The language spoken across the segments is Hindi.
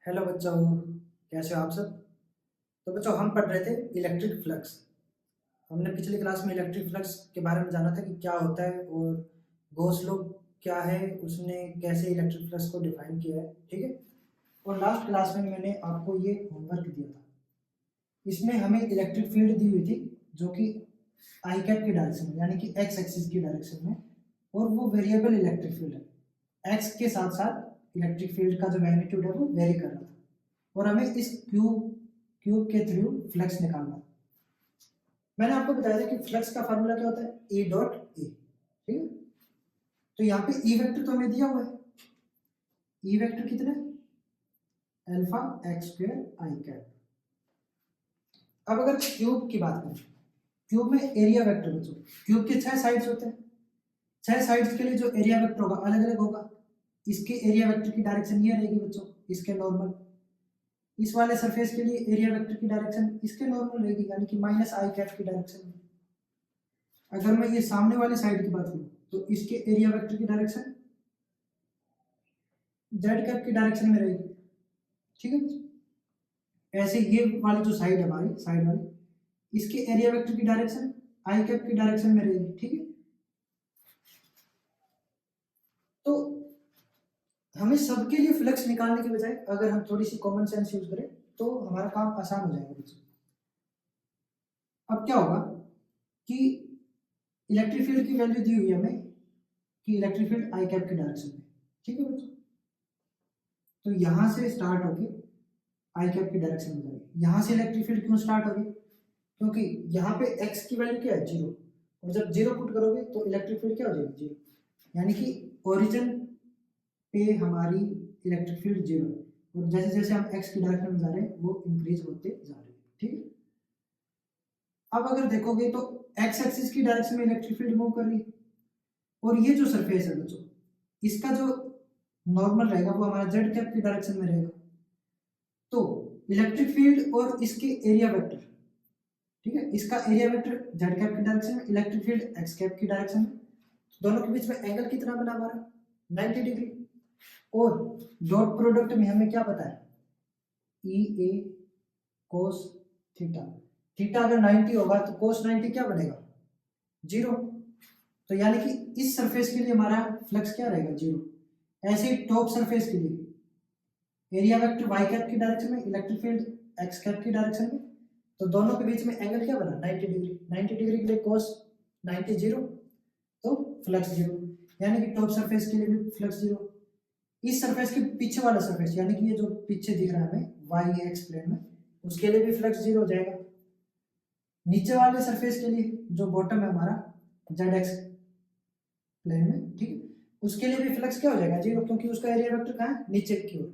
हेलो बच्चों, कैसे हो आप सब। तो बच्चों हम पढ़ रहे थे इलेक्ट्रिक फ्लक्स। हमने पिछली क्लास में इलेक्ट्रिक फ्लक्स के बारे में जाना था कि क्या होता है और गॉस लॉ क्या है, उसने कैसे इलेक्ट्रिक फ्लक्स को डिफाइन किया है। ठीक है। और लास्ट क्लास में मैंने आपको ये होमवर्क दिया था। इसमें हमें इलेक्ट्रिक फील्ड दी हुई थी जो कि आई कैप की डायरेक्शन में यानी कि एक्स एक्सिस की डायरेक्शन में, और वो वेरिएबल इलेक्ट्रिक फील्ड है। एक्स के साथ साथ इलेक्ट्रिक फील्ड का जो मैग्नीट्यूड है वो वेरी कर रहा था, और हमें इस क्यूब के थ्रू फ्लक्स निकालना है। मैंने आपको बताया था कि फ्लक्स का फार्मूला क्या होता है, ए डॉट ए। ठीक है। तो यहाँ पे ई वेक्टर तो हमें दिया हुआ है। ई वेक्टर कितना है, अल्फा एक्स स्क्वायर आई कैप। अब अगर क्यूब की बात करें, क्यूब में एरिया वेक्टर बच्चों, क्यूब के 6 साइड्स होते हैं। 6 साइड्स के लिए जो एरिया वेक्टर होगा अलग अलग होगा। इसके एरिया वेक्टर की डायरेक्शन ये रहेगी बच्चों, इसके नॉर्मल। इस वाले सरफेस के लिए एरिया वेक्टर की डायरेक्शन इसके नॉर्मल रहेगी, यानी कि माइनस आई कैप की डायरेक्शन में। अगर मैं ये सामने वाली साइड की बात करूं तो इसके एरिया वेक्टर की डायरेक्शन जेड कैप की डायरेक्शन में रहेगी। ठीक है। ऐसे ये वाली जो साइड है हमारी साइड वाली, इसके एरिया वेक्टर की डायरेक्शन आई कैप की डायरेक्शन में रहेगी। ठीक है। तो हमें सबके लिए फ्लक्स निकालने के बजाय अगर हम थोड़ी सी कॉमन सेंस यूज करें तो हमारा काम आसान हो जाएगा बच्चों। अब क्या होगा कि इलेक्ट्रिक फील्ड की वैल्यू दी हुई है हमें कि इलेक्ट्रिक फील्ड आई कैप की डायरेक्शन में। ठीक है बच्चों। तो यहां से स्टार्ट होके आई कैप की डायरेक्शन में जाएगी। यहां से इलेक्ट्रिक फील्ड क्यों स्टार्ट होगी, क्योंकि यहाँ पे एक्स की वैल्यू क्या है, जीरो। और जब जीरो पुट करोगे तो इलेक्ट्रिक फील्ड क्या हो जाएगी, जीरो। यानी कि ओरिजिन पे हमारी इलेक्ट्रिक फील्ड जीरो है, और जैसे जैसे हम एक्स की डायरेक्शन में जा रहे हैं वो इंक्रीज होते जा रहे हैं। ठीक है। अब अगर देखोगे तो एक्स एक्सिस की डायरेक्शन में इलेक्ट्रिक फील्ड मूव कर रही है, और ये जो सरफेस है बच्चों, इसका जो नॉर्मल रहेगा वो हमारा जेड कैप की डायरेक्शन में रहेगा। तो इलेक्ट्रिक फील्ड और इसके एरिया वेक्टर, ठीक है, इसका एरिया वेक्टर जेड कैप की डायरेक्शन में, इलेक्ट्रिक फील्ड एक्स कैप की डायरेक्शन में। दोनों के बीच में एंगल कितना बना हमारा, 90 डिग्री। और डॉट प्रोडक्ट में हमें क्या पता है, ई ए कोस थीटा। थीटा अगर 90 होगा तो कोस 90 क्या बनेगा, जीरो। तो यानी कि इस सरफेस के लिए हमारा फ्लक्स क्या रहेगा, जीरो। ऐसे ही टॉप सरफेस के लिए एरिया वेक्टर वाई कैप की डायरेक्शन में, इलेक्ट्रिक फील्ड एक्स कैप की डायरेक्शन में। तो दोनों के बीच में एंगल क्या बना, 90 डिग्री। 90 डिग्री के लिए कोस 90 जीरो, तो फ्लक्स जीरो। यानी कि टॉप सरफेस के लिए भी फ्लक्स जीरो। इस सरफेस के पीछे वाला सरफेस, यानी कि ये जो पीछे दिख रहा है हमें वाई एक्स प्लेन में, उसके लिए भी फ्लक्स जीरो हो जाएगा। नीचे वाले सरफेस के लिए जो बॉटम है हमारा जेड एक्स प्लेन में, ठीक है, उसके लिए भी फ्लक्स क्या हो जाएगा, जीरो, क्योंकि उसका एरिया वेक्टर कहाँ है, नीचे की ओर,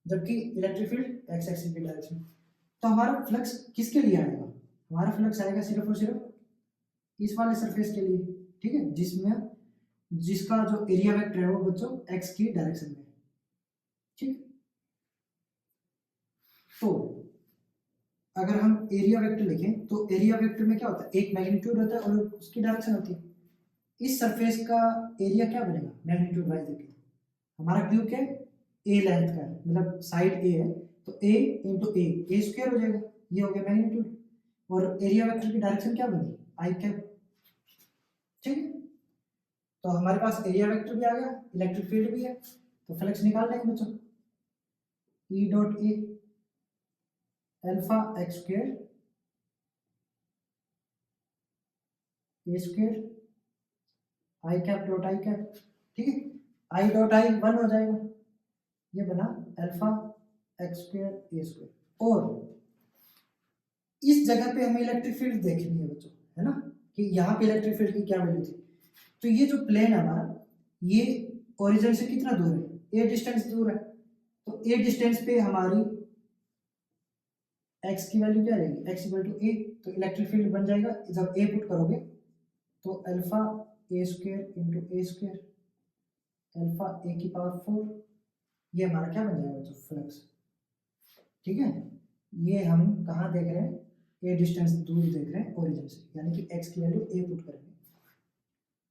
जबकि इलेक्ट्रिक फील्ड एक्स एक्सिस की डायरेक्शन। तो हमारा फ्लक्स किसके लिए आएगा, हमारा फ्लक्स आएगा सिर्फ और सिर्फ इस वाले सरफेस के लिए। ठीक है, जिसमें जिसका जो एरिया वेक्टर है वो बच्चों एक्स की डायरेक्शन में। ठीक। तो अगर हम एरिया वेक्टर लिखें तो एरिया वेक्टर में क्या होता है, एक मैग्नीट्यूड होता है और उसकी डायरेक्शन होती है। इस सरफेस का एरिया क्या बनेगा, मैग्नीट्यूड वाइज देखें, हमारा क्यूब क्या है, ए लेंथ का है, मतलब साइड ए है, तो ए इंटू ए स्क्वायर हो जाएगा, ये हो गया मैग्नीट्यूड। और एरिया वेक्टर की डायरेक्शन क्या बनी, आई कैप। ठीक है। तो हमारे पास एरिया वेक्टर भी आ गया, इलेक्ट्रिक फील्ड भी है, तो फ्लक्स निकाल लेंगे बच्चों। E dot A alpha x square A square I cap dot I cap. ठीक है, आई डॉट आई 1 हो जाएगा, ये बना अल्फा एक्स स्क्वायर ए स्क्वायर। और इस जगह पे हमें इलेक्ट्रिक फील्ड देखनी है बच्चों, है ना, कि यहाँ पे इलेक्ट्रिक फील्ड की क्या वैल्यू थी। तो ये जो प्लेन है हमारा, ये ओरिजिन से कितना दूर है, ए डिस्टेंस दूर है। तो ए डिस्टेंस पे हमारी एक्स की वैल्यू क्या रहेगी, एक्स इक्वल टू ए। तो इलेक्ट्रिक फील्ड बन जाएगा, जब ए पुट करोगे तो अल्फा ए स्क्वायर इंटू ए स्क्वायर अल्फा ए की पावर 4, ये हमारा क्या बन जाएगा बच्चों, फ्लक्स। ठीक है, ये हम कहाँ देख रहे हैं, ए डिस्टेंस दूर देख रहे हैं ओरिजिन से, यानी कि एक्स की वैल्यू ए पुट करेंगे।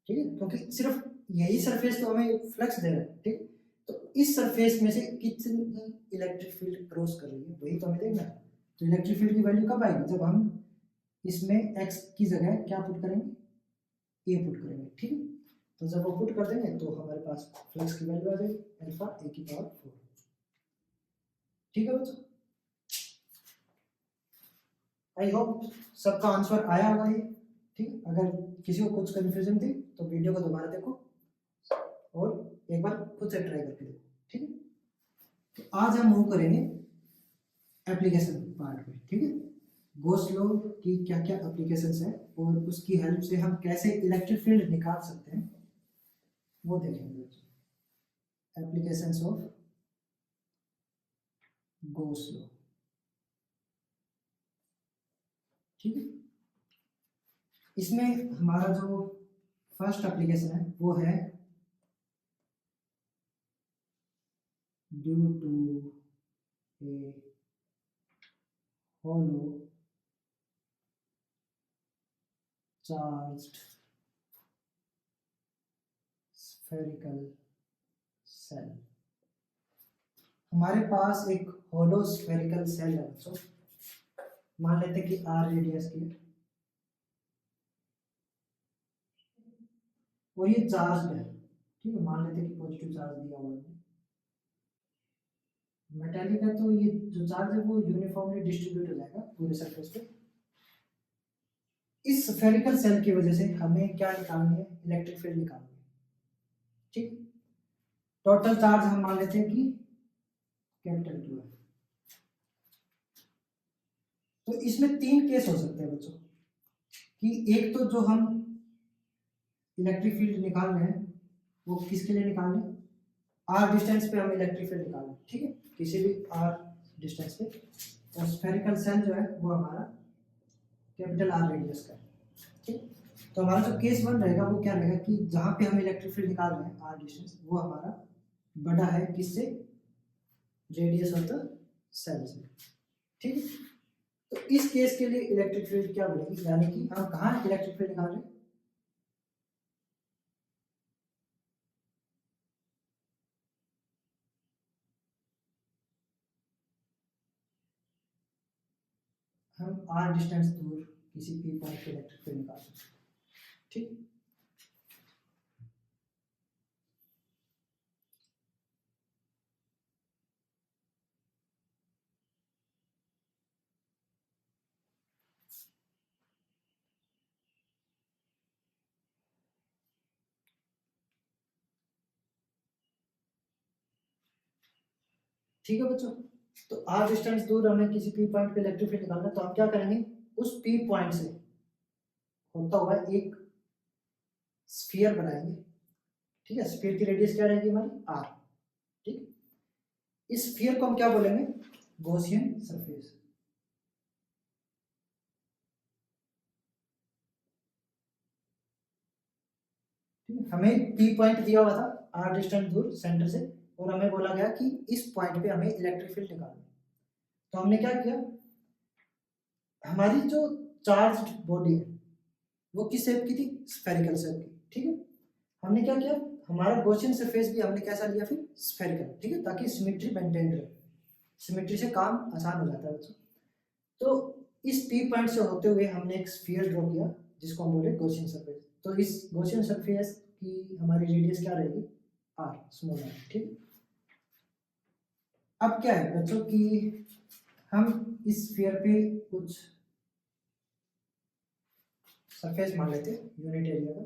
ठीक है, क्योंकि सिर्फ यही सरफेस तो हमें फ्लक्स दे रहा है। ठीक, तो इस सरफेस में से कितनी इलेक्ट्रिक फील्ड क्रॉस कर रही है वही तो हमें देखना है। तो इलेक्ट्रिक फील्ड की वैल्यू कब आएगी, जब हम इसमें x की जगह क्या पुट करेंगे, a पुट करेंगे, ठीक है। तो जब वो पुट कर देंगे तो हमारे पास फ्लक्स की वैल्यू आ जाएगी अल्फा a की पावर 4, ठीक है बच्चों। आई होप सबका आंसर आया होगा ये, ठीक। अगर किसी को कुछ कंफ्यूजन थी तो वीडियो को दोबारा देखो और एक बार खुद से ट्राई करके देखो, ठीक है। तो आज हम मूव करेंगे एप्लीकेशन पार्ट में, ठीक है। गॉस लॉ की क्या क्या एप्लीकेशंस है और उसकी हेल्प से हम कैसे इलेक्ट्रिक फील्ड निकाल सकते हैं वो देखेंगे। एप्लीकेशंस ऑफ गॉस लॉ, ठीक है। इसमें हमारा जो फर्स्ट एप्लीकेशन है वो है due to a hollow charged spherical cell। हमारे पास एक होलो स्फेरिकल सेल है बच्चों, मान लेते हैं कि r रेडियस की, और ये चार्ज है, ठीक है। मान लेते हैं कि पॉजिटिव चार्ज दिया हुआ है, मेटालिक है, तो ये जो चार्ज है वो यूनिफॉर्मली डिस्ट्रीब्यूट हो जाएगा पूरे सरफेस पे। इस स्फेरिकल सेल की वजह से हमें क्या निकालनी है, इलेक्ट्रिक फील्ड निकालनी है, ठीक। टोटल चार्ज हम मान लेते हैं कि कैपिटल Q है। तो इसमें तीन केस हो सकते हैं बच्चों, कि एक तो जो हम इलेक्ट्रिक फील्ड निकाल रहे हैं वो किसके लिए निकाल रहे हैं, r डिस्टेंस पे हम इलेक्ट्रिक फील्ड निकाल रहे हैं, ठीक है, किसी भी r डिस्टेंस पे। और स्फेरिकल सेल जो है वो हमारा कैपिटल R रेडियस का है, ठीक। तो हमारा जो केस वन रहेगा वो क्या रहेगा कि जहां पे हम इलेक्ट्रिक फील्ड निकाल रहे हैं r डिस्टेंस वो हमारा बड़ा है किससे, रेडियस ऑफ द सेल से, ठीक है। तो इस केस के लिए इलेक्ट्रिक फील्ड क्या बनेगी, यानी कि हम कहाँ इलेक्ट्रिक फील्ड निकाल रहे हैं, हम r डिस्टेंस दूर किसी p पॉइंट पे इलेक्ट्रिक फील्ड निकाल सकते हैं, ठीक। ठीक है बच्चों, तो r डिस्टेंस दूर हमें किसी p पॉइंट पे इलेक्ट्रिक फील्ड निकालना है, तो हम क्या करेंगे, उस p पॉइंट से होता हुआ एक स्फीयर बनाएंगे, ठीक है। स्फीयर की रेडियस क्या रहेगी हमारी r, ठीक। इस स्फीयर को हम क्या बोलेंगे, गॉसियन सरफेस, ठीक है। हमें p पॉइंट दिया हुआ था r डिस्टेंस दूर सेंटर से, और हमें बोला गया कि इस पॉइंट पे हमें इलेक्ट्रिक फील्ड निकालना है। तो हमने क्या किया, हमारी जो चार्ज्ड बॉडी है वो किस शेप की थी, स्फेरिकल शेप की, ठीक है। हमने क्या किया, हमारा गॉसियन सरफेस भी हमने कैसा लिया फिर, स्फेरिकल, ठीक है, ताकि सिमेट्री मेंटेन रहे, सिमेट्री से काम आसान हो जाता है बच्चों। तो इस p पॉइंट से होते हुए हमने एक स्फीयर ड्रॉ किया जिसको हम बोले गॉसियन सरफेस। तो इस गॉसियन सरफेस की हमारी रेडियस क्या रहेगी, r, स्मॉल r, ठीक। अब क्या है बच्चों कि हम इस स्फीयर पे कुछ सरफेस मान लेते हैं यूनिट एरिया का,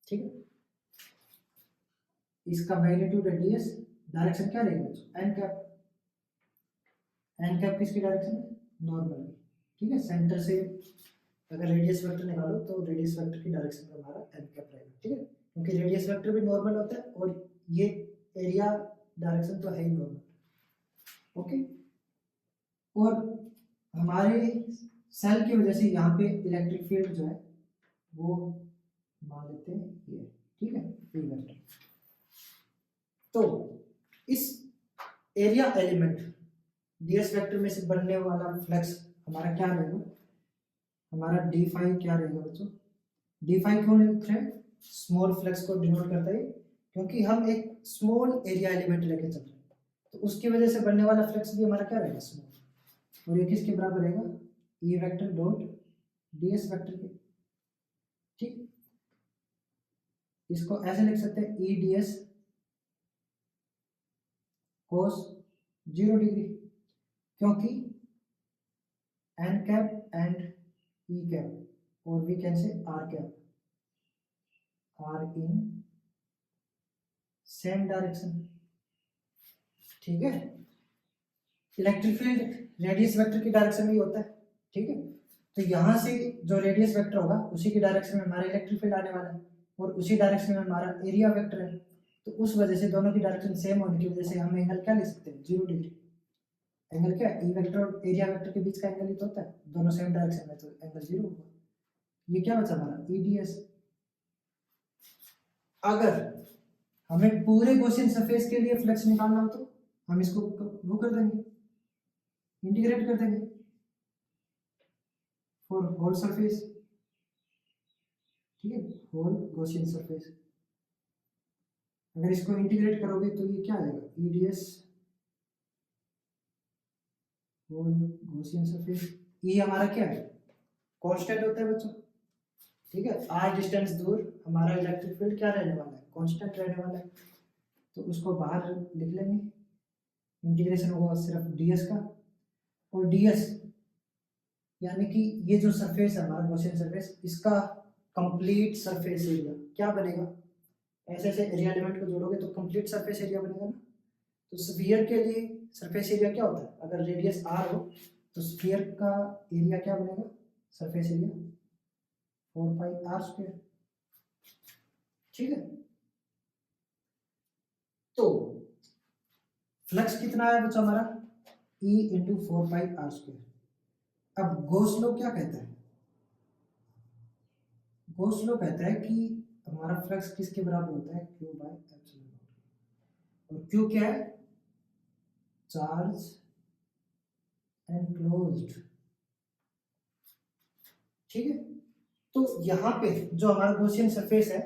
ठीक है। इसका मैग्नीट्यूड, रेडियस, डायरेक्शन क्या रहेगा बच्चों, एन कैप। एन कैप किसकी डायरेक्शन है, नॉर्मल, ठीक है। सेंटर से अगर रेडियस वेक्टर निकालो तो रेडियस वेक्टर की डायरेक्शन में हमारा एन कैप रहेगा, ठीक है, क्योंकि रेडियस वेक्टर भी नॉर्मल होता है और ये एरिया डायरेक्शन तो है ही नॉर्मल, ओके। और हमारे सेल की वजह से यहाँ पे इलेक्ट्रिक फील्ड जो है वो मान लेते हैं ये, ठीक है, पी वेक्टर। तो इस एरिया एलिमेंट डीएस वेक्टर में से बनने वाला फ्लक्स हमारा क्या रहेगा, हमारा डी फाई क्या रहेगा बच्चों, डी फाई क्यों लिख रहे हैं, स्मॉल फ्लक्स को डिनोट करता है क्योंकि हम एक स्मॉल एरिया एलिमेंट लेके चल रहे हैं, तो उसकी वजह से बनने वाला फ्लक्स भी हमारा क्या रहेगा, स्मॉल। और ये किसके बराबर रहेगा, E vector dot ds vector के। ठीक, इसको ऐसे लिख सकते हैं ई ds cos 0 डिग्री, क्योंकि n cap and e cap और we can say r cap R in same direction. ठीक है, इलेक्ट्रिक फील्ड रेडियस वेक्टर की डायरेक्शन में ही होता है। ठीक है, तो यहाँ से जो रेडियस वेक्टर होगा उसी की डायरेक्शन में हमारा इलेक्ट्रिक फील्ड आने वाला है और उसी डायरेक्शन में हमारा एरिया वेक्टर है, तो उस वजह से दोनों की डायरेक्शन सेम होने की वजह से हम एंगल क्या ले सकते हैं, 0 डिग्री। एंगल क्या है, ई वेक्टर और एरिया वेक्टर के बीच का एंगल ही तो होता है, दोनों सेम डायरेक्शन में, तो एंगल 0 होगा। ये क्या बचा हमारा ई डी एस। अगर हमें पूरे गॉसियन सरफेस के लिए फ्लक्स निकालना हो तो हम इसको वो कर देंगे, इंटीग्रेट कर देंगे फॉर होल सरफेस। ठीक है, होल गॉसियन सरफेस, अगर इसको इंटीग्रेट करोगे तो ये क्या आ जाएगा, E D S whole Gaussian surface. ये हमारा क्या है, कांस्टेंट होता है बच्चों। ठीक है, आर डिस्टेंस दूर हमारा इलेक्ट्रिक फील्ड क्या रहने वाला है, कांस्टेंट रहने वाला है, तो उसको बाहर लिख लेंगे, इंटीग्रेशन होगा सिर्फ ds का। और ds यानी कि ये जो सरफेस है हमारा गॉसियन सरफेस, इसका कंप्लीट सरफेस एरिया क्या बनेगा, ऐसे ऐसे एरिया एलिमेंट को जोड़ोगे तो कंप्लीट सरफेस एरिया बनेगा ना। तो स्फीयर के लिए सरफेस एरिया क्या होता है, अगर रेडियस r हो तो स्फीयर का एरिया क्या बनेगा, surface area 4 pi r square. ठीक है, तो फ्लक्स कितना है बच्चों हमारा, E into 4 pi r square. अब गॉस लॉ क्या कहता है, गॉस लॉ कहता है कि हमारा फ्लक्स किसके बराबर होता है, Q बाय एप्सिलॉन नॉट। और Q क्या है, चार्ज एनक्लोज्ड। ठीक है, तो यहाँ पे जो हमारा गॉसियन सरफेस है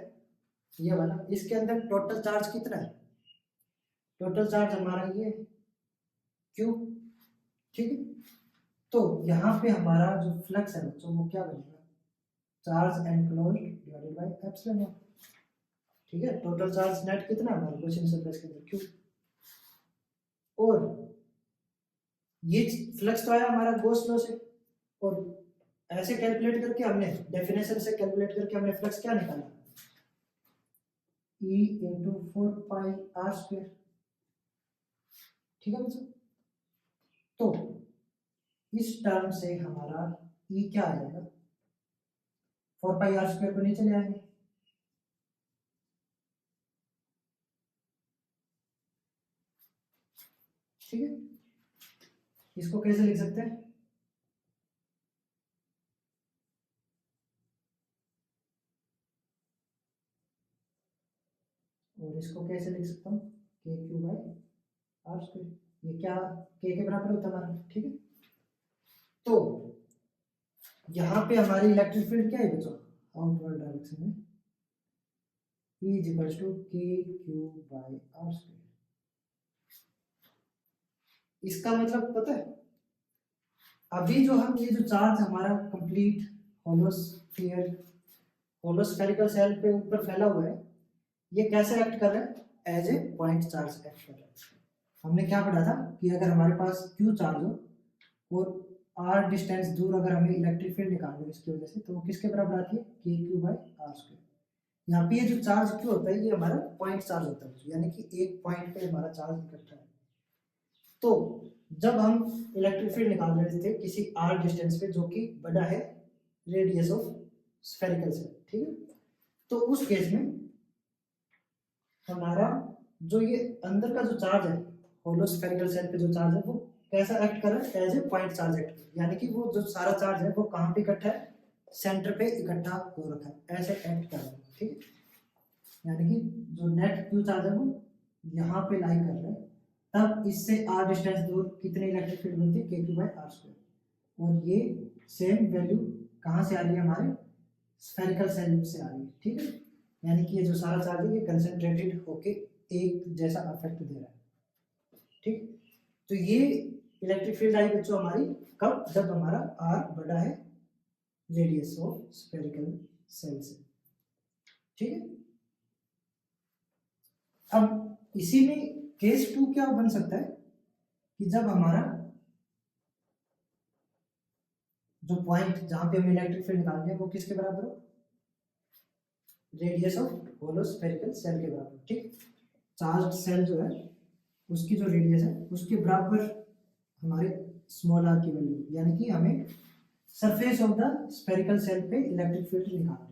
ये वाला, इसके अंदर टोटल चार्ज कितना है, टोटल चार्ज हमारा ये Q। ठीक है, तो यहाँ पे हमारा जो फ्लक्स है बच्चों वो क्या बनेगा, charge enclosed divided by epsilon not. ठीक है, टोटल चार्ज नेट कितना है हमारे गॉसियन सरफेस के अंदर, Q। और ये फ्लक्स तो आया हमारा गॉस लॉ से, और ऐसे कैलकुलेट करके हमने डेफिनेशन से कैलकुलेट करके हमने फ्लक्स क्या निकाला, E into 4 pi r square. ठीक है बच्चों, तो इस टर्म से हमारा E क्या आ जाएगा, 4 पाई r स्क्वायर को नीचे ले आएंगे। ठीक है, इसको कैसे लिख सकते हैं, और इसको कैसे लिख सकता हूँ, के क्यू बाई आर स्क्वायर। ये क्या के बराबर होता है हमारा। ठीक है, तो यहाँ पे हमारी इलेक्ट्रिक फील्ड क्या है बच्चों, आउटवर्ड डायरेक्शन में, E इज इक्वल्स टू के क्यू बाई आर स्क्वायर। इसका मतलब पता है, अभी जो हम ये जो चार्ज हमारा कंप्लीट होलोस्फीयर होलोस्फेरिकल सेल पे ऊपर फैला हुआ है, ये कैसे एक्ट कर रहा है, as a point charge act कर रहा है। हमने क्या पढ़ा था कि अगर हमारे पास Q चार्ज हो और r डिस्टेंस दूर अगर हमें इलेक्ट्रिक फील्ड निकालनी हो इसकी वजह से, तो वो किसके बराबर आती है, के क्यू बाई आर स्क्वायर। यहाँ पे ये जो चार्ज Q होता है ये हमारा पॉइंट चार्ज होता है, यानी कि एक पॉइंट पे हमारा चार्ज इकट्ठा है। तो जब हम इलेक्ट्रिक फील्ड निकाल रहे थे किसी r डिस्टेंस पे जो कि बड़ा है रेडियस ऑफ स्फेरिकल सेल, ठीक है, तो उस केस में हमारा जो ये अंदर का जो चार्ज है होलोस्फेरिकल सेल पे जो चार्ज है वो कैसा एक्ट कर रहा है, as a point charge act, यानी कि वो जो सारा चार्ज है वो कहाँ पे इकट्ठा है, सेंटर पे इकट्ठा हो रखा है, ऐसे एक्ट कर रहा है। ठीक है, यानी कि जो नेट क्यू चार्ज है वो यहाँ पे लाई कर रहा है, तब इससे r डिस्टेंस दूर कितनी इलेक्ट्रिक फील्ड बनती है, के क्यू बाई आर स्क्वायर। और ये सेम वैल्यू कहाँ से आ रही है, हमारे स्फेरिकल सेल से आ रही है। ठीक है, यानी कि ये जो सारा चार्ज है ये कंसंट्रेटेड होके एक जैसा अफेक्ट दे रहा है। ठीक, तो ये इलेक्ट्रिक फील्ड आई बच्चों हमारी कब, जब हमारा आर बड़ा है रेडियस ऑफ स्फेरिकल सेल से। ठीक है, अब इसी में केस 2 क्या बन सकता है कि जब हमारा जो पॉइंट जहां पे हम इलेक्ट्रिक फील्ड निकालते हैं वो किसके बराबर हो, radius of hollow spherical shell के बराबर। ठीक, चार्ज सेल जो है उसकी जो रेडियस है उसके बराबर हमारे स्मॉल आर की वैल्यू, यानी कि हमें surface of the spherical shell पे इलेक्ट्रिक फील्ड निकालना है।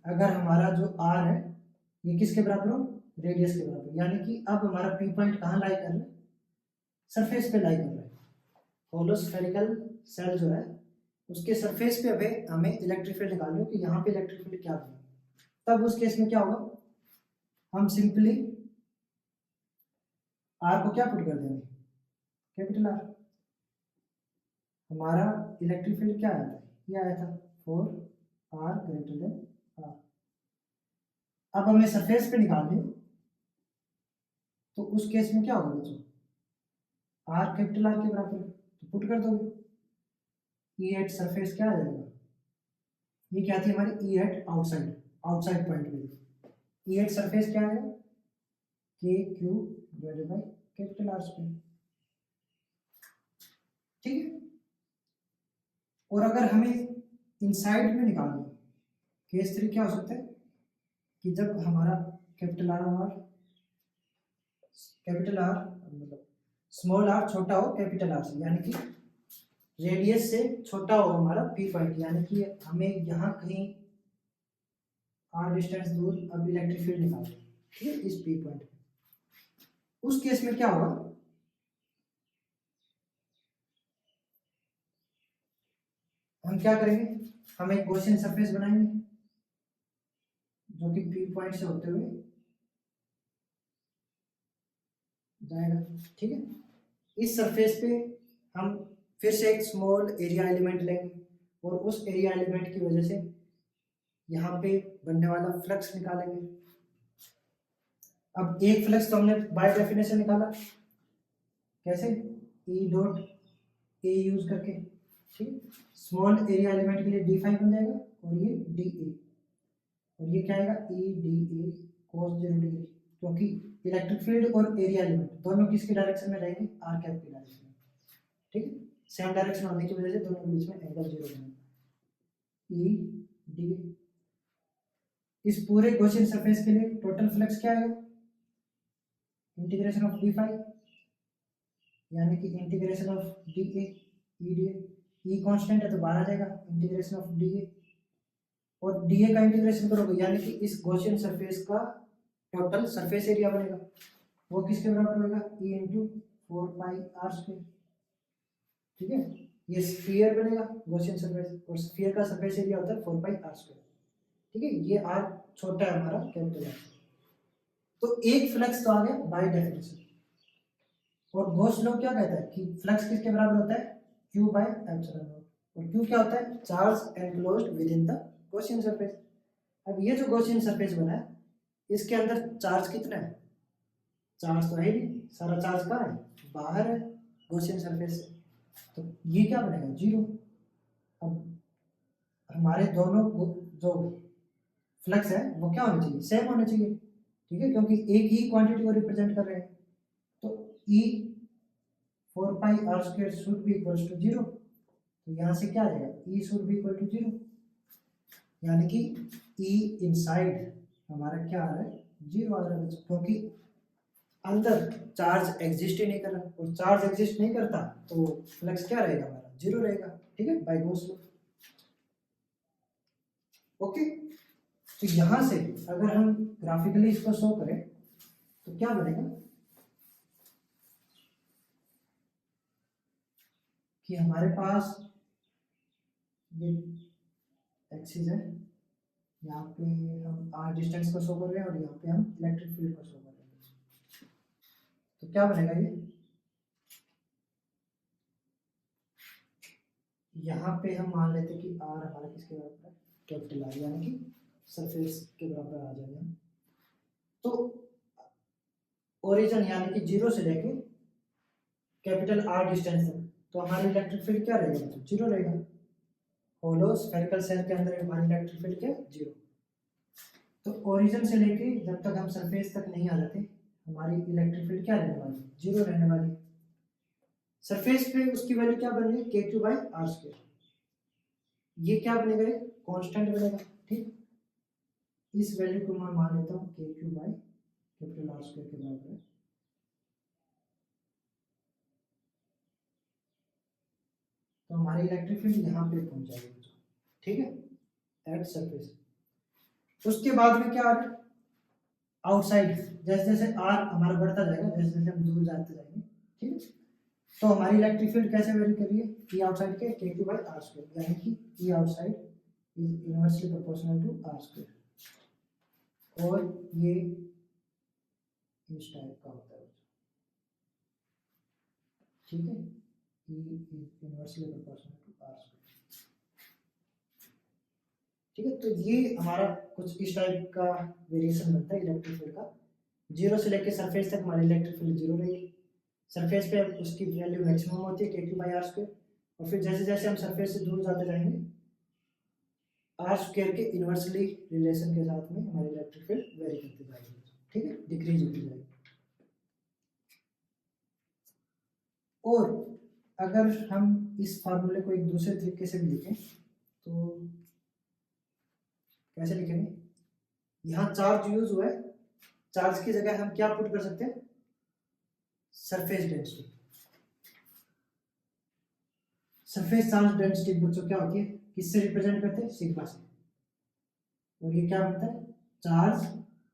अगर हमारा जो आर है ये किसके बराबर हो, रेडियस के बराबर, यानी कि अब हमारा पी पॉइंट कहाँ लाई कर रहा है, सरफेस पे लाई कर रहा है। होलो स्फेरिकल सेल जो है उसके सरफेस पे अभी हमें इलेक्ट्रिक फील्ड निकालनी हो कि यहाँ पे इलेक्ट्रिक फील्ड क्या बने। तब उस केस में क्या होगा, हम सिंपली आर को क्या पुट कर देंगे, कैपिटल आर। हमारा इलेक्ट्रिक फील्ड क्या आया था, ये आया था 4r ग्रेटर देन r। अब हमें सरफेस पे निकालनी हो तो उस केस में क्या होगा बच्चों, r कैपिटल R के बराबर है तो पुट कर दोगे, E एट सरफेस क्या आ जाएगा, ये क्या थी हमारी E at outside, outside point पे। E एट सरफेस क्या आएगा, k q divided by capital R square. ठीक है, और अगर हमें इनसाइड में निकालना है, केस 3 क्या हो सकता है कि जब हमारा कैपिटल R मतलब स्मॉल r छोटा हो कैपिटल R से, यानी कि रेडियस से छोटा हो हमारा पी पॉइंट, यानी कि हमें यहाँ कहीं r डिस्टेंस दूर अब इलेक्ट्रिक फील्ड निकालना है। ठीक है, इस पी पॉइंट पे। उस केस में क्या होगा, हम क्या करेंगे, हम एक गॉसियन सरफेस बनाएंगे जो कि पी पॉइंट से होते हुए जाएगा। ठीक है, इस सरफेस पे हम फिर से एक स्मॉल एरिया एलिमेंट लेंगे और उस एरिया एलिमेंट की वजह से यहाँ पे बनने वाला फ्लक्स निकालेंगे। अब एक फ्लक्स तो हमने बाय डेफिनेशन निकाला, कैसे, ई डॉट ए यूज करके। ठीक, स्मॉल एरिया एलिमेंट के लिए डी फाइव बन जाएगा और ये डी ए, और ये क्या आएगा E D A cos 0 degree, क्योंकि इलेक्ट्रिक फील्ड और एरिया एलिमेंट दोनों किसकी डायरेक्शन में रहेंगे, आर कैप की डायरेक्शन में। ठीक है, सेम डायरेक्शन होने की वजह से दोनों के बीच में एंगल 0 बनेगा, ई डी ए। इस पूरे गॉसियन सरफेस के लिए टोटल फ्लक्स क्या आएगा, इंटीग्रेशन ऑफ डी फाइव, यानी कि integration of D A E D A, E constant है तो बाहर आ जाएगा, इंटीग्रेशन ऑफ डी ए, और डी ए का इंटीग्रेशन करोगे यानी कि इस गॉसियन सरफेस का टोटल सरफेस एरिया बनेगा, वो किसके बराबर होगा, E into 4 pi r square. ठीक है, ये स्फीयर बनेगा गॉसियन सरफेस, और स्फीयर का सरफेस एरिया होता है 4 पाई r स्क्वायर। ठीक है, ये r छोटा है हमारा कैपिटल R। तो एक फ्लक्स तो आ गया बाय डेफिनेशन, और गॉस लॉ क्या कहता है कि फ्लक्स किसके बराबर होता है, q बाय एप्सिलॉन नॉट, और q क्या होता है, charge enclosed with in the Gaussian surface. अब ये जो गॉसियन सरफेस बना है इसके अंदर चार्ज कितना है, चार्ज तो है नहीं, सारा चार्ज कहाँ है, बाहर है गॉसियन सरफेस से, तो ये क्या बनेगा, 0। अब हमारे दोनों जो फ्लक्स है वो क्या होने चाहिए, सेम होने चाहिए। ठीक है, क्योंकि एक ही क्वांटिटी को रिप्रेजेंट कर रहे हैं, तो E 4 pi r square should be equals to 0, तो यहाँ से क्या आ जाएगा, E should be equal to 0, यानी कि ई इनसाइड हमारा क्या आ रहा है, 0 आ रहा है, क्योंकि अंदर चार्ज एग्जिस्ट ही नहीं कर रहा, और चार्ज एग्जिस्ट नहीं करता तो फ्लक्स क्या रहेगा हमारा, 0 रहेगा। ठीक है, बाय गॉस लॉ। ओके, तो यहां से अगर हम ग्राफिकली इसको शो करें तो क्या बनेगा कि हमारे पास ये एक्सिस है, यहाँ पे हम r डिस्टेंस को शो कर रहे हैं और यहाँ पे हम इलेक्ट्रिक फील्ड को शो कर रहे हैं, तो क्या बनेगा ये, यहाँ पे हम मान लेते कि r हमारा किसके बराबर है, कैपिटल आर, यानी कि सरफेस के बराबर आ जाएगा। तो ओरिजिन यानी कि जीरो से लेके कैपिटल आर डिस्टेंस तक, तो हमारी इलेक्ट्रिक फील्ड क्या रहेगा, तो जीरो रहेगा। होलो स्फेरिकल सेल के अंदर हमारी इलेक्ट्रिक फील्ड क्या, जीरो। तो ओरिजिन से लेके जब तक हम सरफेस तक नहीं आ जाते हमारी इलेक्ट्रिक फील्ड क्या रहने वाली, जीरो रहने वाली। सरफेस पे उसकी वैल्यू क्या बन रही, के क्यू बाई आर स्क्वायर। ये क्या बनेगा, कांस्टेंट बनेगा, ठीक। इस वैल्यू को मैं मान लेता हूँ के Q by capital R square के बराबर है। तो हमारी इलेक्ट्रिक फील्ड यहाँ पे पहुंच जाएगी, ठीक है, एट सरफेस। उसके बाद में क्या आ रहा है, आउटसाइड। जैसे जैसे आर हमारा बढ़ता जाएगा, जैसे जैसे हम दूर जाते जाएंगे, ठीक है, तो हमारी इलेक्ट्रिक फील्ड कैसे वेरी कर रही है, ई आउटसाइड के के क्यू बाई आर स्क्वायर, यानी कि E outside is inversely proportional to R square. और ये इस टाइप का होता है, ठीक है, E is inversely proportional to R square, ठीक है। तो ये हमारा कुछ इस टाइप का वेरिएशन बनता है इलेक्ट्रिक फील्ड का। जीरो से लेकर सरफेस तक हमारी इलेक्ट्रिक फील्ड जीरो रहेगी, सरफेस पे उसकी वैल्यू मैक्सिमम होती है के क्यू बाई आर स्क्वायर, और फिर जैसे जैसे हम सरफेस से दूर जाते जाएंगे आर स्क्वायर के इनवर्सली रिलेशन के साथ में हमारी इलेक्ट्रिक फील्ड वेरी करती जाएगी, ठीक है, डिक्रीज होती जाएगी। और अगर हम इस फार्मूले को एक दूसरे तरीके से भी लिखें तो कैसे लिखेंगे, यहाँ चार्ज यूज हुआ है, चार्ज की जगह हम क्या पुट कर सकते हैं, surface density. Surface charge density बच्चों क्या होती है, किससे रिप्रेजेंट करते हैं, सिग्मा से। और ये क्या बनता है, चार्ज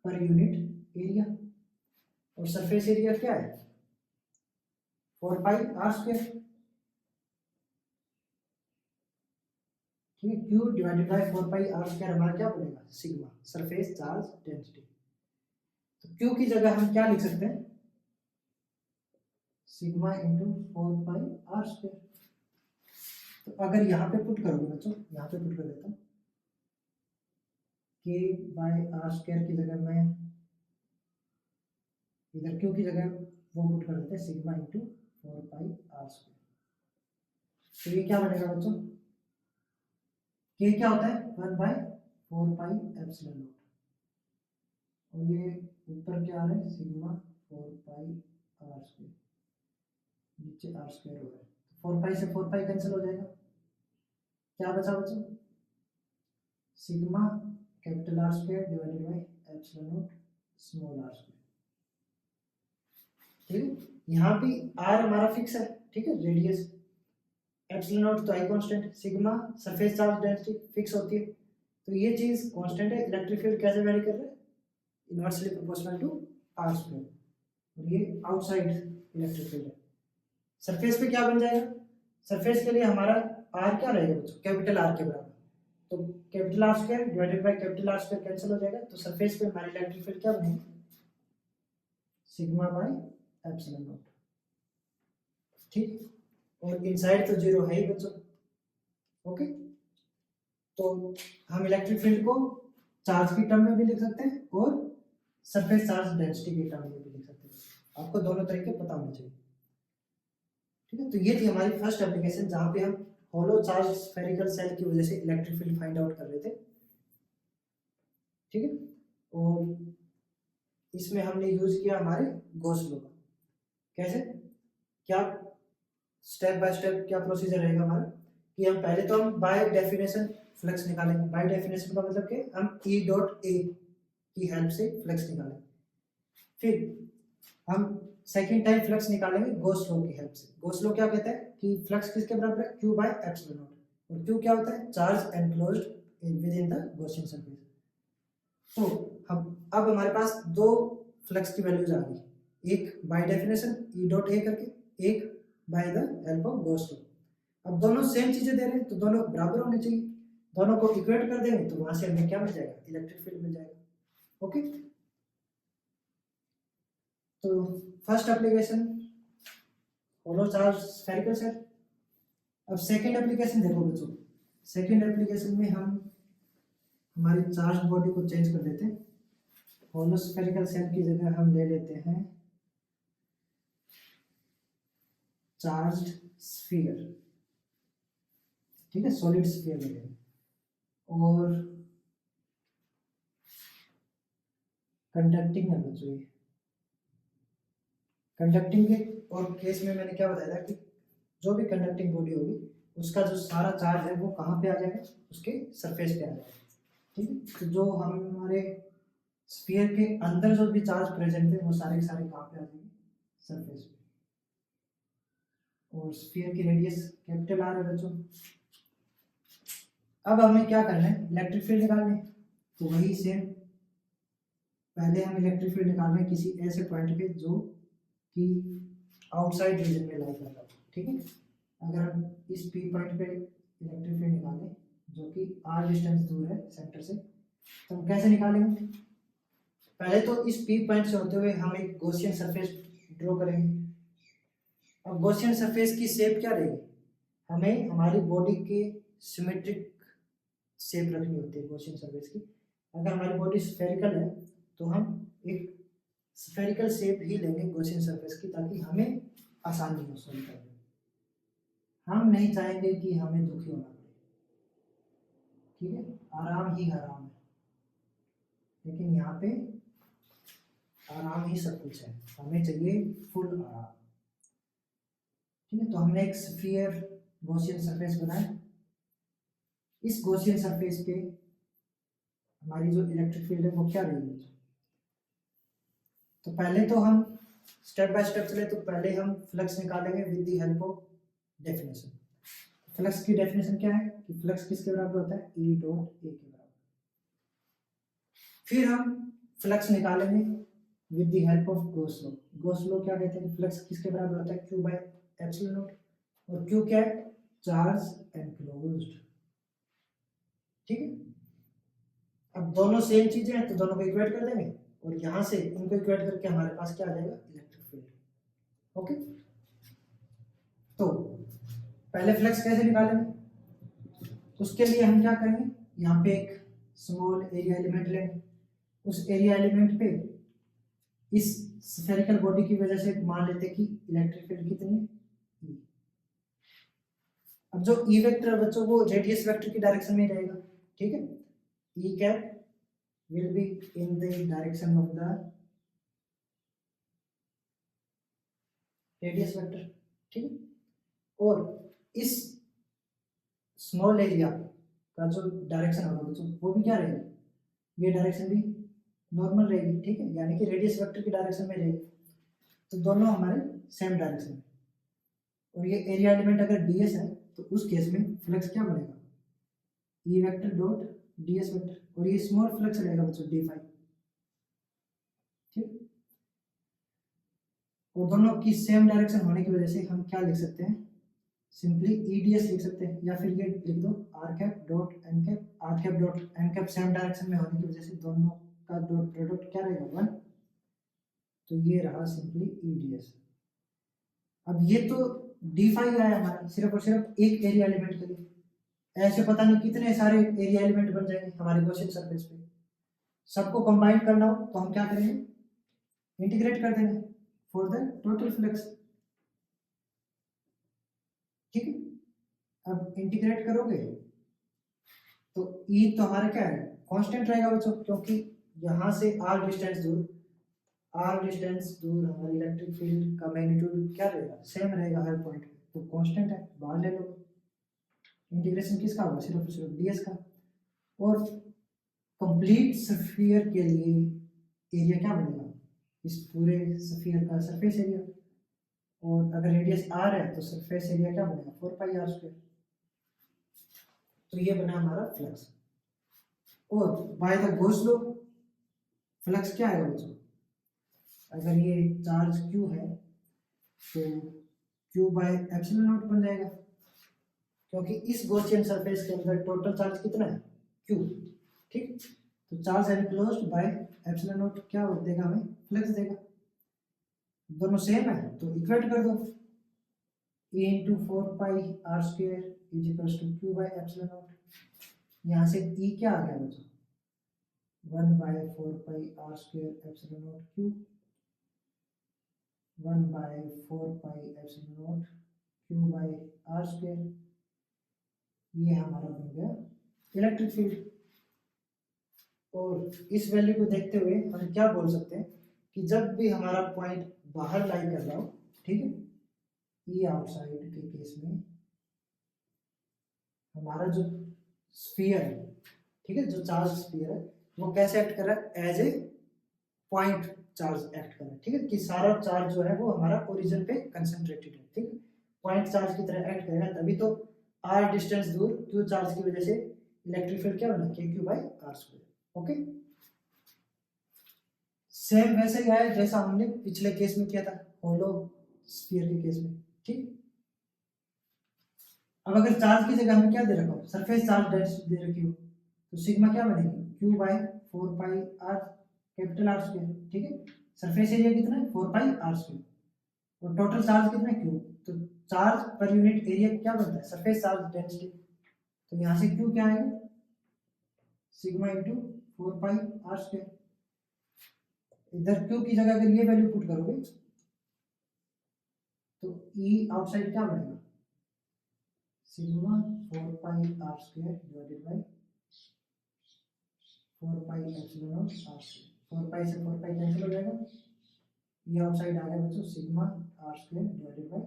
पर यूनिट एरिया। और सरफेस एरिया क्या है, 4 पाई आर स्क्वायर, ठीक है। Q divided by 4 pi R square हमारा क्या बनेगा, सिग्मा, सरफेस चार्ज डेंसिटी। तो क्यू की जगह हम क्या लिख सकते हैं, sigma into 4 pi R square. तो अगर यहाँ पे पुट करोगे बच्चों, यहाँ पे पुट कर देता हूँ, के बाय आर स्क्वायर की जगह मैं इधर क्यू की जगह वो पुट कर देते हैं sigma into 4 pi R square. तो ये क्या बनेगा बच्चों, के क्या होता है 1 बाय 4 पाई एप्सिलॉन नॉट, और ये ऊपर क्या आ रहा है, सिग्मा 4 पाई आर स्क्वायर, नीचे आर स्क्वायर हो रहा है, 4 पाई से 4 पाई कैंसिल हो जाएगा, क्या बचा बच्चों, sigma capital R square divided by epsilon naught small R square, ठीक है। यहाँ भी आर हमारा फिक्स है, ठीक है, रेडियस, एप्सिलॉन नॉट तो आई constant, sigma surface charge density fix होती है, तो ये चीज कांस्टेंट है। इलेक्ट्रिक फील्ड कैसे वेरी कर रहा है, inversely proportional to R square, और ये आउटसाइड इलेक्ट्रिक फील्ड है। सरफेस पे क्या बन जाएगा, सरफेस के लिए हमारा आर क्या रहेगा बच्चों, कैपिटल आर के बराबर, तो capital R square divided by capital R square cancel हो जाएगा, तो सरफेस पे हमारी इलेक्ट्रिक फील्ड क्या बनेगी, सिग्मा बाय एप्सिलॉन नॉट, ठीक। और इनसाइड तो जीरो है ही बच्चों, ओके। तो हम इलेक्ट्रिक फील्ड को चार्ज की टर्म में भी लिख सकते हैं और सरफेस चार्ज डेंसिटी के टर्म में भी लिख सकते हैं, आपको दोनों तरीके पता होने चाहिए, ठीक है। तो ये थी हमारी फर्स्ट एप्लीकेशन जहां पे हम होलो चार्ज स्फेरिकल सेल की वजह से इलेक्ट्रिक फील्ड फाइंड आउट कर रहे थे, ठीक है। और इसमें हमने यूज किया हमारे गॉस लॉ का, कैसे, क्या स्टेप बाय स्टेप क्या प्रोसीजर रहेगा हमारा, कि हम पहले तो हम बाय डेफिनेशन फ्लक्स निकालेंगे। बाय डेफिनेशन का मतलब कि हम ई डॉट ए की हेल्प से फ्लक्स निकालेंगे, फिर हम सेकेंड टाइम फ्लक्स निकालेंगे गॉस लॉ की हेल्प से। गॉस लॉ क्या कहता है कि फ्लक्स किसके बराबर है, क्यू बाय एप्सिलॉन नॉट, और क्यू क्या होता है, charge enclosed with in the Gaussian surface. तो हम अब हमारे पास दो फ्लक्स की वैल्यूज आ गई, एक by definition E dot A करके, एक by the help of Gauss law. अब दोनों सेम चीजें दे रहे हैं तो दोनों बराबर होने चाहिए, दोनों को इक्वेट कर देंगे तो वहां से हमें क्या मिल जाएगा, इलेक्ट्रिक फील्ड मिल जाएगा, ओके। तो फर्स्ट एप्लीकेशन होलो चार्ज स्फेरिकल सेल। अब सेकंड एप्लीकेशन देखो बच्चों, सेकंड एप्लीकेशन में हम हमारी चार्ज बॉडी को चेंज कर देते हैं। होलो स्फेरिकल शेल की जगह हम ले लेते हैं चार्ज्ड स्फीयर, ठीक है, सॉलिड स्फीयर ले लेंगे। और कंडक्टिंग है बच्चों, ये कंडक्टिंग के और केस में मैंने क्या बताया था कि जो भी कंडक्टिंग बॉडी होगी उसका जो सारा चार्ज है वो कहाँ पे आ जाएगा, उसके सरफेस पे आ जाएगा, ठीक है। तो जो हमारे स्फीयर के अंदर जो भी चार्ज प्रेजेंट है वो सारे के सारे कहाँ पे आ जाएंगे, सरफेस पे। और स्फीयर की रेडियस कैपिटल आर है बच्चों। अब हमें क्या करना है, इलेक्ट्रिक फील्ड निकालने। तो वही सेम, पहले हम इलेक्ट्रिक फील्ड निकाल रहे हैं किसी ऐसे पॉइंट पे जो कि आउटसाइड रीजन में लाई करता है, ठीक है। अगर हम इस पी पॉइंट पे इलेक्ट्रिक फील्ड निकालें जो कि आर डिस्टेंस दूर है सेंटर से, तो हम कैसे निकालेंगे। पहले तो इस पी पॉइंट से होते हुए हम एक गॉसियन सरफेस ड्रॉ करेंगे। अब गॉसियन सरफेस की शेप क्या रहेगी, हमें हमारी बॉडी के सिमेट्रिक शेप रखनी होती है गॉसियन सरफेस की। अगर हमारी बॉडी स्फेरिकल है तो हम एक स्फेरिकल शेप ही लेंगे गॉसियन सरफेस की, ताकि हमें आसानी हो सॉल्व करने में। हम नहीं चाहेंगे कि हमें दुखी होना पड़े, ठीक है, आराम ही आराम है, लेकिन यहाँ पे आराम ही सब कुछ है, हमें चाहिए फुल आराम, ठीक है। तो हमने एक स्फीयर गॉसियन सरफेस बनाया। इस गॉसियन सरफेस पे हमारी जो इलेक्ट्रिक फील्ड है वो क्या रहेगी। तो पहले तो हम स्टेप बाय स्टेप चले, तो पहले हम फ्लक्स निकालेंगे with the help of definition. Flux की डेफिनेशन क्या है कि फ्लक्स किसके बराबर होता है, ई डॉट ए के बराबर। फिर हम फ्लक्स निकालेंगे with the help of Gauss law. Gauss law क्या कहते हैं, फ्लक्स किसके बराबर होता है, क्यू बाय एप्सिलॉन नॉट। और क्यू क्या है, चार्ज एनक्लोज्ड, ठीक है। अब दोनों सेम चीजें हैं तो दोनों को इक्वेट कर देंगे, और यहां से इनको इक्वेट करके हमारे पास क्या आ जाएगा, इलेक्ट्रिक फील्ड। ओके, तो पहले फ्लक्स कैसे निकालेंगे, उसके लिए हम क्या करेंगे, यहाँ पे एक स्मॉल एरिया एलिमेंट लेंगे। उस एरिया एलिमेंट पे इस स्फेरिकल बॉडी की वजह से मान लेते कि इलेक्ट्रिक फील्ड कितनी है, E। अब जो ई वेक्टर बच्चों वो रेडियस वेक्टर की डायरेक्शन में रहेगा, ठीक है। ई cap will be in the direction of the radius vector, ठीक है। और इस स्मॉल एरिया का जो डायरेक्शन होगा बच्चों वो भी क्या रहेगी, ये डायरेक्शन भी नॉर्मल रहेगी, ठीक है, यानी कि रेडियस वेक्टर की डायरेक्शन में रहेगी। तो दोनों हमारे सेम डायरेक्शन में। और ये एरिया एलिमेंट अगर ds है तो उस केस में फ्लक्स क्या बनेगा, ई वेक्टर डॉट ds वेक्टर, और ये स्मॉल फ्लक्स रहेगा बच्चों d फाई, ठीक। और दोनों की सेम डायरेक्शन होने की वजह से हम क्या लिख सकते हैं, सिंपली ईडीएस लिख सकते हैं, या फिर ये लिख दो R cap dot N cap. R cap dot N cap same direction में होने की वजह से दोनों का डॉट प्रोडक्ट क्या रहेगा, 1। तो ये रहा सिंपली ईडीएस। अब ये तो डी फाई आया हमारा सिर्फ और सिर्फ एक एरिया एलिमेंट के लिए, ऐसे पता नहीं कितने सारे एरिया एलिमेंट बन जाएंगे हमारे गॉसियन सरफेस पे। सबको कंबाइन करना हो तो हम क्या करेंगे, इंटीग्रेट कर देंगे फॉर द टोटल फ्लक्स, ठीक है। अब इंटीग्रेट करोगे तो ई तो हमारा क्या है, कांस्टेंट रहेगा बच्चों, क्योंकि यहाँ से आर डिस्टेंस दूर हमारी इलेक्ट्रिक फील्ड का मैग्नीट्यूड क्या रहेगा, सेम रहेगा हर पॉइंट पे, तो कांस्टेंट है, बाहर ले लो। इंटीग्रेशन किसका होगा, सिर्फ सिर्फ डीएस का। और कंप्लीट स्फीयर के लिए एरिया क्या बनेगा, इस पूरे स्फीयर का सरफेस एरिया। और अगर रेडियस आर है तो सरफेस एरिया क्या बनेगा, 4 पाई आर स्क्वायर। तो ये बना हमारा फ्लक्स। और by the Gauss law flux क्या है बच्चों, अगर ये चार्ज q है तो q बाय एप्सिलॉन नॉट बन जाएगा, क्योंकि इस गॉसियन सरफेस के अंदर टोटल चार्ज कितना है, q, ठीक। तो charge enclosed bye epsilon not क्या देगा, हमें फ्लक्स देगा। दोनों सेम है तो इक्वेट कर दो, a into 4 pi r square is equals to q by epsilon naught। यहाँ से e क्या आ गया बच्चों, 1/4πr²ε0 क्यू 1/4πε0 q/r²। ये हमारा बन गया इलेक्ट्रिक फील्ड। और इस वैल्यू को देखते हुए हम क्या बोल सकते हैं कि जब भी हमारा पॉइंट बाहर लाई कर रहा हो, ठीक है, ई आउटसाइड के केस में हमारा जो स्फीयर है, ठीक है, जो चार्ज स्फीयर है वो कैसे एक्ट कर रहा है, as a point charge act कर रहा है, ठीक है, कि सारा चार्ज जो है वो हमारा ओरिजिन पे कंसंट्रेटेड है, ठीक है, पॉइंट चार्ज की तरह एक्ट करेगा, तभी तो r डिस्टेंस दूर q चार्ज की वजह से इलेक्ट्रिक फील्ड क्या बना, kq/r²। ओके, सेम वैसे ही है जैसा हमने पिछले केस में किया था, होलो स्फीयर के केस में, ठीक। अब अगर चार्ज की जगह हमें क्या दे रखा हो, सरफेस चार्ज डेंसिटी दे रखी हो, तो सिग्मा क्या बनेगी, q/4πr कैपिटल R², ठीक है। सरफेस एरिया कितना है, 4πr², और टोटल चार्ज कितना है, q। तो चार्ज पर यूनिट एरिया क्या बनता है, सरफेस चार्ज डेंसिटी। तो यहाँ से q क्या आएगा, सिग्मा इंटू 4πr²। इधर q की जगह अगर ये वैल्यू पुट करोगे तो E आउटसाइड क्या बनेगा, sigma 4πr² divided by 4πε0r²। 4π से 4π कैंसिल हो जाएगा, ये आउटसाइड आ गया बच्चों sigma r² divided by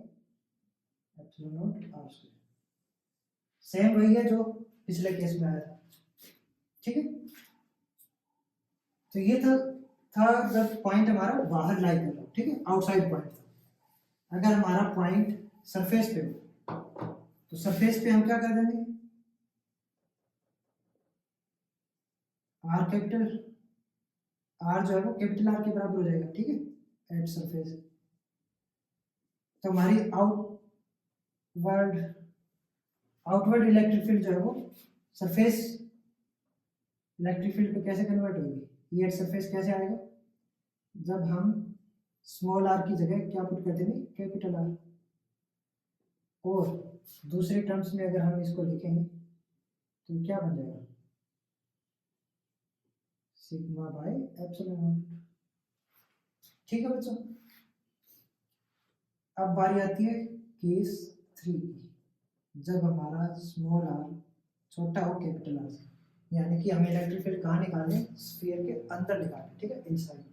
ε0r²। Same वही है जो पिछले केस में आया था, ठीक है। तो ये था जब पॉइंट हमारा बाहर लाई कर रहा हो, ठीक है, आउटसाइड पॉइंट था। अगर हमारा पॉइंट सरफेस पे हो तो सरफेस पे हम क्या कर देंगे, आर कैपिटल आर जो है वो कैपिटल आर के बराबर हो जाएगा, ठीक है, एट सरफेस। तो हमारी आउटवर्ड इलेक्ट्रिक फील्ड जो है वो सरफेस इलेक्ट्रिक फील्ड पे कैसे कन्वर्ट होगी, ये एट सरफेस कैसे आएगा, जब हम स्मॉल आर की जगह क्या पुट कर देंगे, कैपिटल आर। और दूसरे टर्म्स में अगर हम इसको लिखेंगे तो क्या बन जाएगा, सिग्मा बाय एप्सिलॉन। ठीक है बच्चों, अब बारी आती है केस 3 की, जब हमारा स्मॉल आर छोटा हो कैपिटल आर से, यानी कि हमें इलेक्ट्रिक फील्ड कहाँ निकालने, स्फीयर के अंदर निकालने, ठीक है, इनसाइड।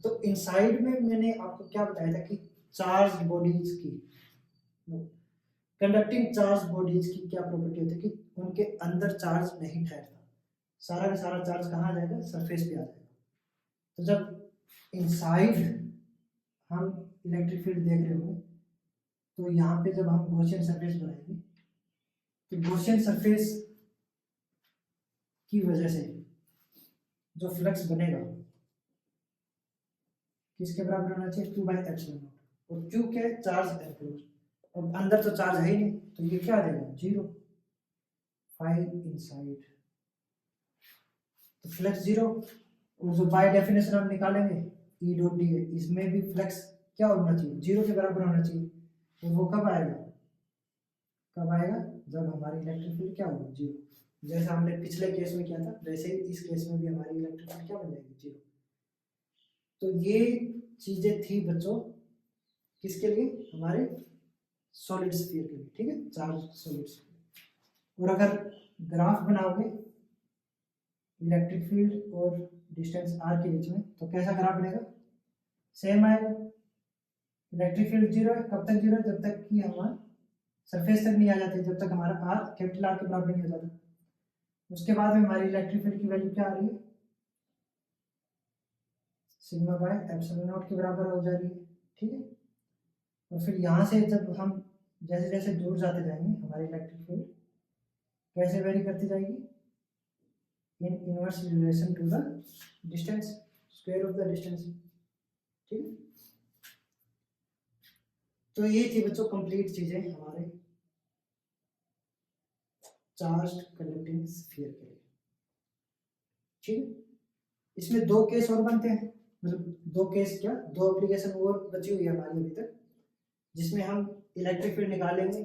तो इनसाइड में मैंने आपको क्या बताया था कि चार्ज बॉडीज की, कंडक्टिंग चार्ज बॉडीज की क्या प्रॉपर्टी होती है कि उनके अंदर चार्ज नहीं ठहरता, सारा का सारा चार्ज कहाँ आ जाएगा, सरफेस पे आ जाएगा। तो जब इनसाइड हम इलेक्ट्रिक फील्ड देख रहे होंगे तो यहाँ पे जब हम गॉसियन सरफेस बनाएंगे तो गॉसियन सरफेस की वजह से जो फ्लक्स बनेगा किसके बराबर होना चाहिए, q/ε0। और q क्या है, चार्ज एनक्लोज। अब अंदर तो चार्ज है ही नहीं, तो ये क्या आ जाएगा, 0। फाइव इनसाइड तो फ्लक्स 0। और जो बाय डेफिनेशन हम निकालेंगे E डॉट डी है, इसमें भी फ्लक्स क्या होना चाहिए, 0 के बराबर होना चाहिए। तो वो कब आएगा, जब हमारी इलेक्ट्रिक फील्ड क्या होगी, 0। जैसा हमने पिछले केस में किया था वैसे ही इस केस में भी हमारी इलेक्ट्रिक फील्ड क्या बन जाएगी, 0। तो ये चीजें थी बच्चों किसके लिए, हमारे सॉलिड स्फीयर के लिए, ठीक है, चार्ज सॉलिड स्फीयर। और अगर ग्राफ बनाओगे इलेक्ट्रिक फील्ड और डिस्टेंस r के बीच में तो कैसा ग्राफ बनेगा, सेम आएगा। इलेक्ट्रिक फील्ड 0 है, कब तक 0 है, जब तक कि हमारा सरफेस तक नहीं आ जाते, जब तक हमारा r कैपिटल R के बराबर नहीं हो जाता। उसके बाद में हमारी इलेक्ट्रिक फील्ड की वैल्यू क्या आ रही है, सिग्मा बाय एप्सिलॉन नॉट के बराबर हो जा रही है, ठीक है। और फिर यहाँ से जब हम जैसे जैसे दूर जाते जाएंगे हमारी इलेक्ट्रिक फील्ड कैसे वेरी करती जाएगी, in inverse relation to the distance, square of the distance, ठीक है। तो ये थी बच्चों कंप्लीट चीजें हमारे चार्ज्ड कंडक्टिंग स्फीयर के लिए, ठीक है। इसमें 2 केस और बनते हैं, मतलब 2 केस क्या, 2 एप्लीकेशन और बची हुई है हमारी अभी तक, जिसमें हम इलेक्ट्रिक फील्ड निकालेंगे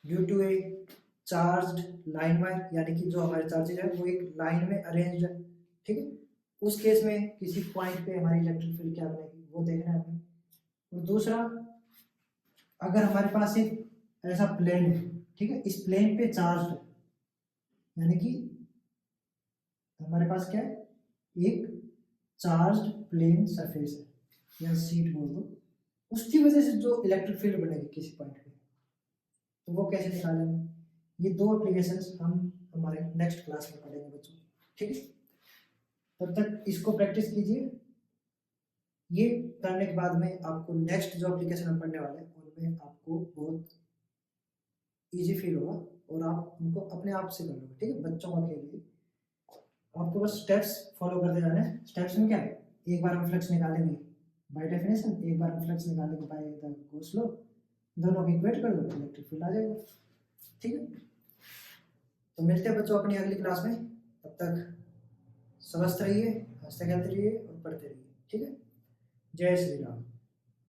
due to a charged line wire, यानी कि जो हमारे चार्जेज है वो एक लाइन में अरेंज्ड है, ठीक है। उस केस में किसी पॉइंट पे हमारी इलेक्ट्रिक फील्ड क्या बनेगी वो देखना है हमें। और दूसरा, अगर हमारे पास एक ऐसा प्लेन है, ठीक है, इस प्लेन पे चार्ज है, यानी कि हमारे पास क्या है, एक चार्ज्ड प्लेन सरफेस है या शीट बोल दो, उसकी वजह से जो इलेक्ट्रिक फील्ड बनेगी किसी पॉइंट पे, तो वो कैसे निकालेंगे। ये दो एप्लीकेशंस हम हमारे नेक्स्ट क्लास में पढ़ेंगे बच्चों, ठीक है। तब तक इसको प्रैक्टिस कीजिए। ये करने के बाद में आपको नेक्स्ट जो एप्लीकेशन हम पढ़ने वाले हैं उनमें आपको बहुत इजी फील होगा और आप उनको अपने आप से कर लोगे, ठीक है। बच्चों का खेल है, आपको बस स्टेप्स फॉलो करते जाना है। स्टेप्स में क्या है, एक बार हम फ्लक्स निकालेंगे बाय डेफिनेशन, एक बार हम फ्लक्स निकालेंगे बाय द गॉस लॉ, दोनों को इक्वेट कर दो, इलेक्ट्रिक फील्ड आ जाएगा, ठीक है। तो मिलते हैं बच्चों अपनी अगली क्लास में, तब तक स्वस्थ रहिए, हंसते खेलते रहिए और पढ़ते रहिए, ठीक है। जय श्री राम।